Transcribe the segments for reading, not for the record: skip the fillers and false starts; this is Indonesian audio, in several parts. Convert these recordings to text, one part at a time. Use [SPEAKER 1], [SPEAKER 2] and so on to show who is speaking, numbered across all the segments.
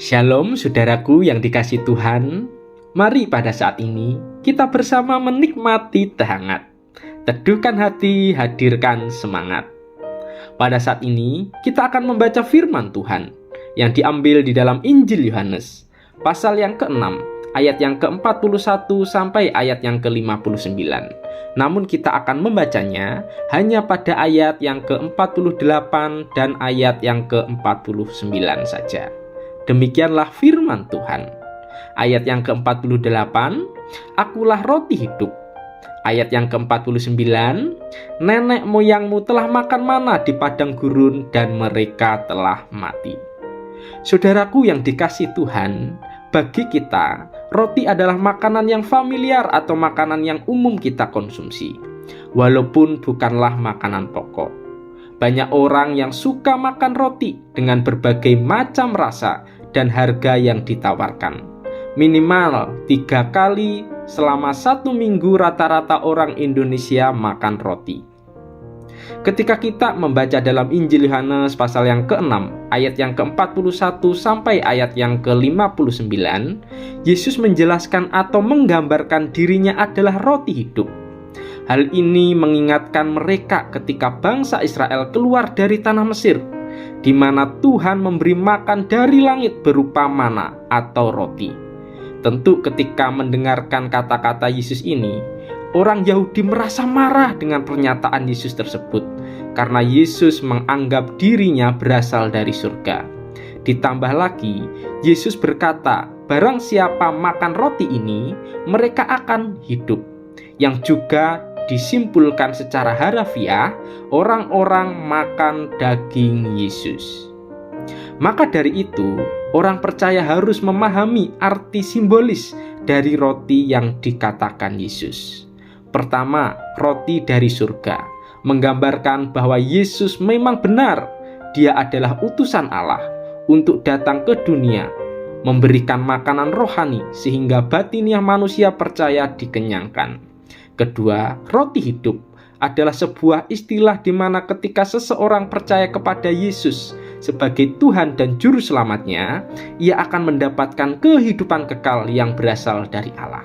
[SPEAKER 1] Shalom saudaraku yang dikasihi Tuhan. Mari pada saat ini kita bersama menikmati teh hangat. Teduhkan hati, hadirkan semangat. Pada saat ini kita akan membaca firman Tuhan yang diambil di dalam Injil Yohanes pasal yang ke-6 ayat yang ke-41 sampai ayat yang ke-59. Namun kita akan membacanya hanya pada ayat yang ke-48 dan ayat yang ke-49 saja. Demikianlah firman Tuhan. Ayat yang ke-48, akulah roti hidup. Ayat yang ke-49, nenek moyangmu telah makan mana di padang gurun dan mereka telah mati. Saudaraku yang dikasihi Tuhan, bagi kita, roti adalah makanan yang familiar atau makanan yang umum kita konsumsi, walaupun bukanlah makanan pokok. Banyak orang yang suka makan roti dengan berbagai macam rasa dan harga yang ditawarkan. Minimal 3 kali selama 1 minggu rata-rata orang Indonesia makan roti. Ketika kita membaca dalam Injil Yohanes pasal yang ke-6 ayat yang ke-41 sampai ayat yang ke-59, Yesus menjelaskan atau menggambarkan dirinya adalah roti hidup. Hal ini mengingatkan mereka ketika bangsa Israel keluar dari tanah Mesir, di mana Tuhan memberi makan dari langit berupa mana atau roti. Tentu ketika mendengarkan kata-kata Yesus ini, orang Yahudi merasa marah dengan pernyataan Yesus tersebut, karena Yesus menganggap dirinya berasal dari surga. Ditambah lagi, Yesus berkata, barang siapa makan roti ini, mereka akan hidup. Yang juga disimpulkan secara harafiah, orang-orang makan daging Yesus. Maka dari itu, orang percaya harus memahami arti simbolis dari roti yang dikatakan Yesus. Pertama, roti dari surga, menggambarkan bahwa Yesus memang benar, Dia adalah utusan Allah untuk datang ke dunia, memberikan makanan rohani sehingga batiniah manusia percaya dikenyangkan. Kedua, roti hidup adalah sebuah istilah di mana ketika seseorang percaya kepada Yesus sebagai Tuhan dan Juru Selamatnya, ia akan mendapatkan kehidupan kekal yang berasal dari Allah.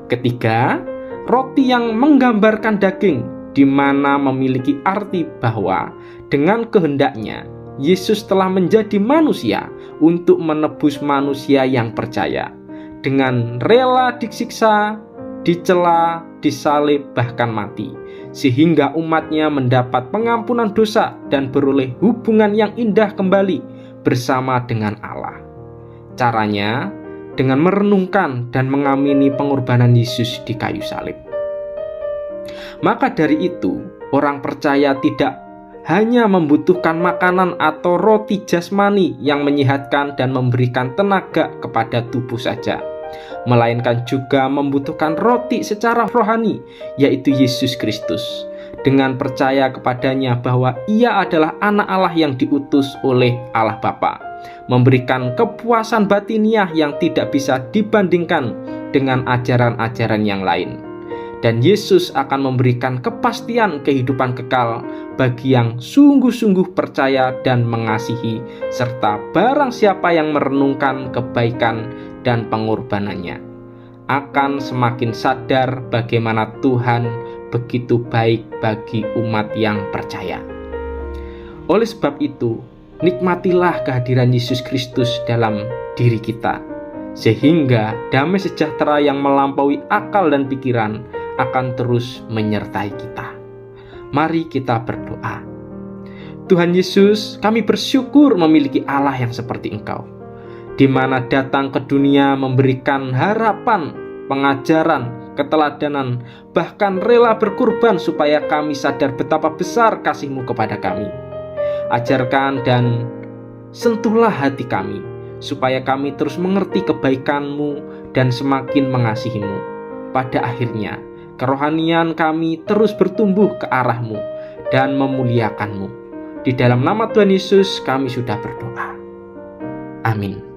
[SPEAKER 1] Ketiga, roti yang menggambarkan daging, di mana memiliki arti bahwa dengan kehendaknya, Yesus telah menjadi manusia untuk menebus manusia yang percaya. Dengan rela disiksa, dicela, disalib, bahkan mati, sehingga umatnya mendapat pengampunan dosa dan beroleh hubungan yang indah kembali bersama dengan Allah. Caranya dengan merenungkan dan mengamini pengorbanan Yesus di kayu salib. Maka dari itu, orang percaya tidak hanya membutuhkan makanan atau roti jasmani yang menyehatkan dan memberikan tenaga kepada tubuh saja, melainkan juga membutuhkan roti secara rohani, yaitu Yesus Kristus. Dengan percaya kepadanya bahwa Ia adalah anak Allah yang diutus oleh Allah Bapa, memberikan kepuasan batiniah yang tidak bisa dibandingkan dengan ajaran-ajaran yang lain. Dan Yesus akan memberikan kepastian kehidupan kekal bagi yang sungguh-sungguh percaya dan mengasihi, serta barang siapa yang merenungkan kebaikan dan pengorbanannya, akan semakin sadar bagaimana Tuhan begitu baik bagi umat yang percaya. Oleh sebab itu, nikmatilah kehadiran Yesus Kristus dalam diri kita, sehingga damai sejahtera yang melampaui akal dan pikiran akan terus menyertai kita. Mari kita berdoa. Tuhan Yesus, kami bersyukur memiliki Allah yang seperti Engkau, di mana datang ke dunia memberikan harapan, pengajaran, keteladanan, bahkan rela berkorban supaya kami sadar betapa besar kasih-Mu kepada kami. Ajarkan dan sentuhlah hati kami, supaya kami terus mengerti kebaikan-Mu dan semakin mengasihi-Mu. Pada akhirnya, kerohanian kami terus bertumbuh ke arah-Mu dan memuliakan-Mu. Di dalam nama Tuhan Yesus kami sudah berdoa. Amin.